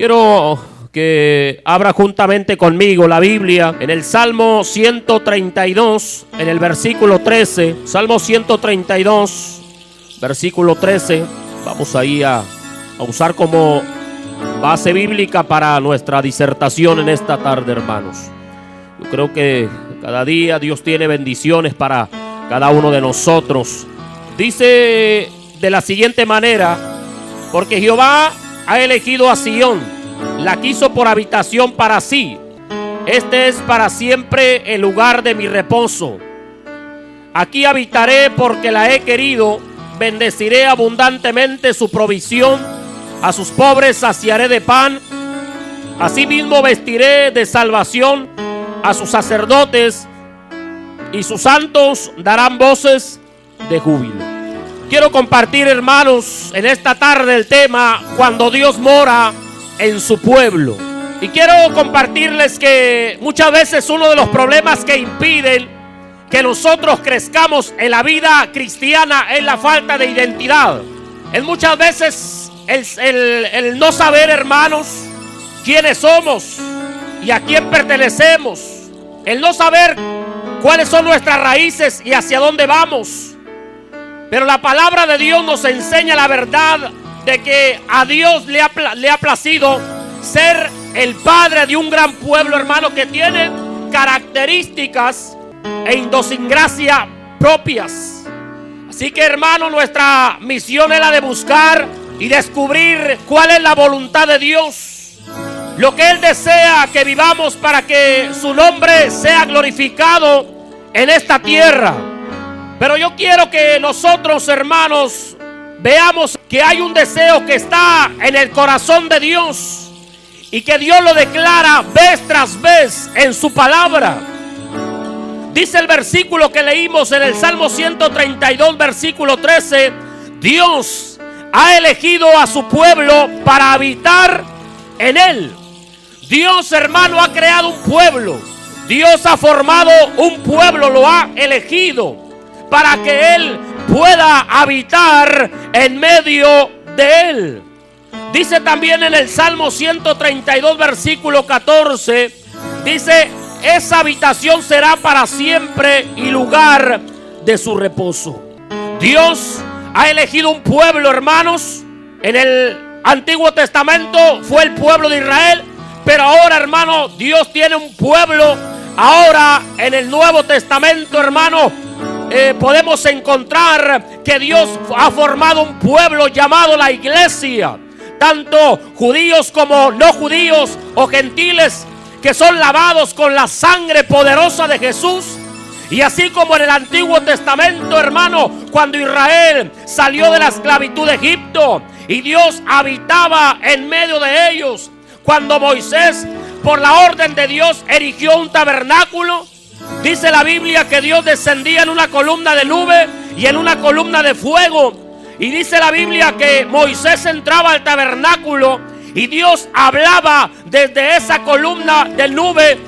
Quiero que abra juntamente conmigo la Biblia en el Salmo 132, en el versículo 13. Salmo 132, versículo 13. Vamos ahí a usar como base bíblica para nuestra disertación en esta tarde, hermanos. Yo creo que cada día Dios tiene bendiciones para cada uno de nosotros. Dice de la siguiente manera: porque Jehová ha elegido a Sión, la quiso por habitación para sí. Este es para siempre el lugar de mi reposo. Aquí habitaré porque la he querido. Bendeciré abundantemente su provisión. A sus pobres saciaré de pan. Asimismo vestiré de salvación a sus sacerdotes, y sus santos darán voces de júbilo. Quiero compartir, hermanos, en esta tarde el tema cuando Dios mora en su pueblo. Y quiero compartirles que muchas veces uno de los problemas que impiden que nosotros crezcamos en la vida cristiana es la falta de identidad. Es muchas veces el no saber, hermanos, quiénes somos y a quién pertenecemos. El no saber cuáles son nuestras raíces y hacia dónde vamos. Pero la palabra de Dios nos enseña la verdad de que a Dios le ha placido ser el padre de un gran pueblo, hermano, que tiene características e idiosincrasia propias. Así que, hermano, nuestra misión es la de buscar y descubrir cuál es la voluntad de Dios, lo que Él desea que vivamos para que su nombre sea glorificado en esta tierra. Pero yo quiero que nosotros, hermanos, veamos que hay un deseo que está en el corazón de Dios y que Dios lo declara vez tras vez en su palabra. Dice el versículo que leímos en el Salmo 132, versículo 13: Dios ha elegido a su pueblo para habitar en él. Dios, hermano, ha creado un pueblo. Dios ha formado un pueblo, lo ha elegido para que Él pueda habitar en medio de Él. Dice también en el Salmo 132, versículo 14, dice: esa habitación será para siempre y lugar de su reposo. Dios ha elegido un pueblo, hermanos. En el Antiguo Testamento fue el pueblo de Israel, pero ahora, hermano, Dios tiene un pueblo. Ahora en el Nuevo Testamento, hermano, podemos encontrar que Dios ha formado un pueblo llamado la iglesia. Tanto judíos como no judíos o gentiles que son lavados con la sangre poderosa de Jesús. Y así como en el Antiguo Testamento, hermano, cuando Israel salió de la esclavitud de Egipto y Dios habitaba en medio de ellos. Cuando Moisés, por la orden de Dios, erigió un tabernáculo, dice la Biblia que Dios descendía en una columna de nube y en una columna de fuego. Y dice la Biblia que Moisés entraba al tabernáculo y Dios hablaba desde esa columna de nube.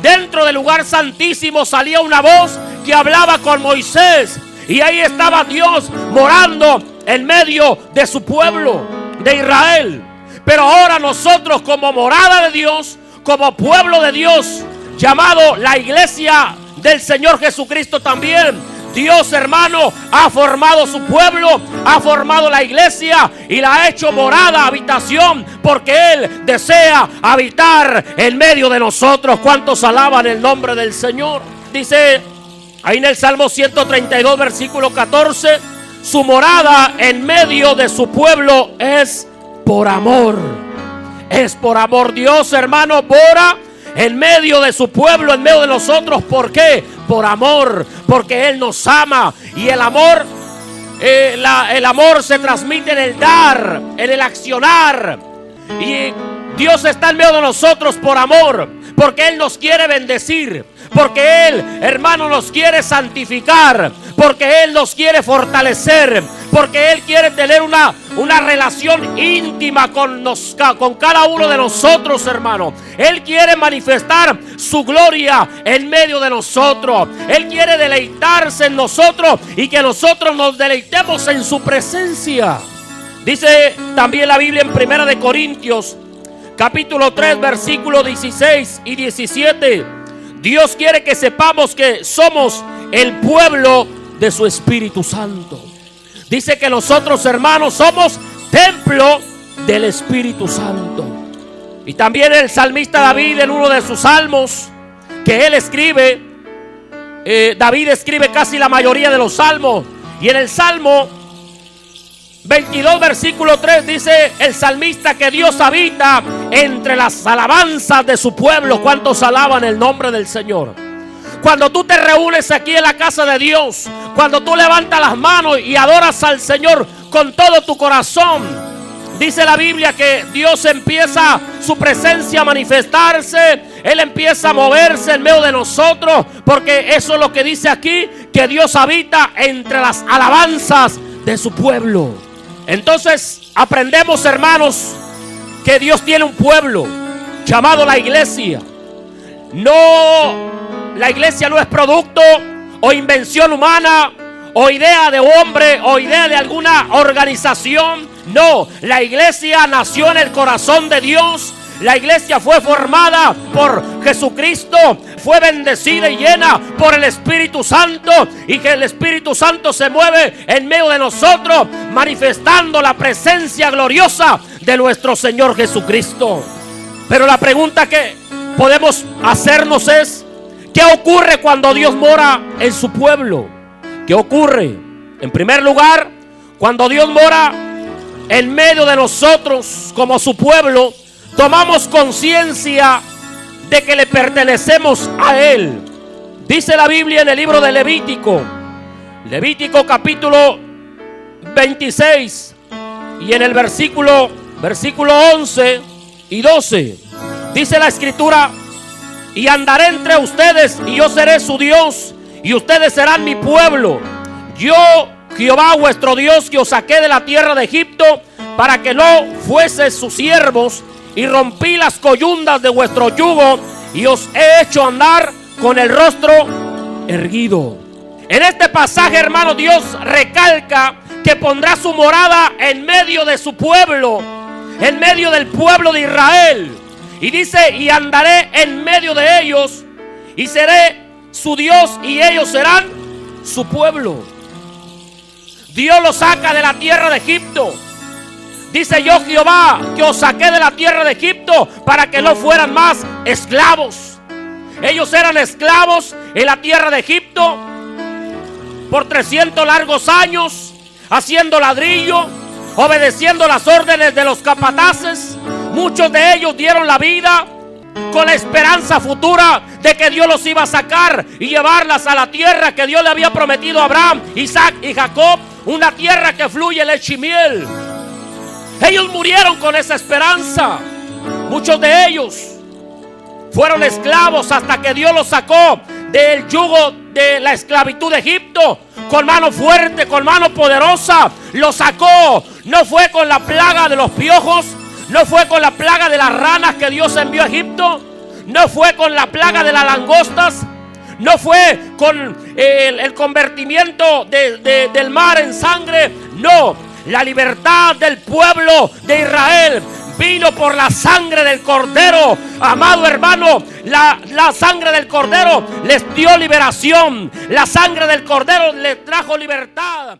Dentro del lugar santísimo salía una voz que hablaba con Moisés. Y ahí estaba Dios morando en medio de su pueblo, de Israel. Pero ahora nosotros, como morada de Dios, como pueblo de Dios, llamado la iglesia del Señor Jesucristo también, Dios, hermano, ha formado su pueblo, ha formado la iglesia y la ha hecho morada, habitación, porque Él desea habitar en medio de nosotros. ¿Cuántos alaban el nombre del Señor? Dice ahí en el Salmo 132, versículo 14: su morada en medio de su pueblo es por amor. Es por amor. Dios, hermano, mora en medio de su pueblo, en medio de nosotros. ¿Por qué? Por amor, porque Él nos ama. Y el amor, el amor se transmite en el dar, en el accionar. Y Dios está en medio de nosotros por amor, porque Él nos quiere bendecir, porque Él, hermano, nos quiere santificar, porque Él nos quiere fortalecer, porque Él quiere tener una relación íntima con cada uno de nosotros, hermano. Él quiere manifestar su gloria en medio de nosotros. Él quiere deleitarse en nosotros y que nosotros nos deleitemos en su presencia. Dice también la Biblia en 1 Corintios capítulo 3, versículos 16 y 17. Dios quiere que sepamos que somos el pueblo de su Espíritu Santo. Dice que nosotros, hermanos, somos templo del Espíritu Santo. Y también el salmista David, en uno de sus salmos que él escribe, David escribe casi la mayoría de los salmos, y en el Salmo 22, versículo 3, dice el salmista que Dios habita entre las alabanzas de su pueblo. ¿Cuántos alaban el nombre del Señor? Cuando tú te reúnes aquí en la casa de Dios, cuando tú levantas las manos y adoras al Señor con todo tu corazón, dice la Biblia que Dios empieza su presencia a manifestarse. Él empieza a moverse en medio de nosotros, porque eso es lo que dice aquí, que Dios habita entre las alabanzas de su pueblo. Entonces aprendemos, hermanos, que Dios tiene un pueblo llamado la iglesia. La iglesia no es producto o invención humana o idea de hombre o idea de alguna organización. No, la iglesia nació en el corazón de Dios. La iglesia fue formada por Jesucristo, fue bendecida y llena por el Espíritu Santo, y que el Espíritu Santo se mueve en medio de nosotros, manifestando la presencia gloriosa de nuestro Señor Jesucristo. Pero la pregunta que podemos hacernos es: ¿qué ocurre cuando Dios mora en su pueblo? ¿Qué ocurre? En primer lugar, cuando Dios mora en medio de nosotros como su pueblo, tomamos conciencia de que le pertenecemos a Él. Dice la Biblia en el libro de Levítico, Levítico capítulo 26, y en el versículo 11 y 12, dice la Escritura: y andaré entre ustedes, y yo seré su Dios, y ustedes serán mi pueblo. Yo, Jehová vuestro Dios, que os saqué de la tierra de Egipto, para que no fueseis sus siervos, y rompí las coyundas de vuestro yugo, y os he hecho andar con el rostro erguido. En este pasaje, hermano, Dios recalca que pondrá su morada en medio de su pueblo, en medio del pueblo de Israel. Y dice: y andaré en medio de ellos, y seré su Dios, y ellos serán su pueblo. Dios los saca de la tierra de Egipto. Dice: yo, Jehová, que os saqué de la tierra de Egipto para que no fueran más esclavos. Ellos eran esclavos en la tierra de Egipto por 300 largos años, haciendo ladrillo, obedeciendo las órdenes de los capataces. Muchos de ellos dieron la vida con la esperanza futura de que Dios los iba a sacar y llevarlas a la tierra que Dios le había prometido a Abraham, Isaac y Jacob, una tierra que fluye leche y miel. Ellos murieron con esa esperanza. Muchos de ellos fueron esclavos hasta que Dios los sacó del yugo de la esclavitud de Egipto. Con mano fuerte, con mano poderosa, los sacó. No fue con la plaga de los piojos, no fue con la plaga de las ranas que Dios envió a Egipto, no fue con la plaga de las langostas, no fue con el convertimiento del mar en sangre. No, la libertad del pueblo de Israel vino por la sangre del Cordero. Amado hermano, la sangre del Cordero les dio liberación. La sangre del Cordero les trajo libertad.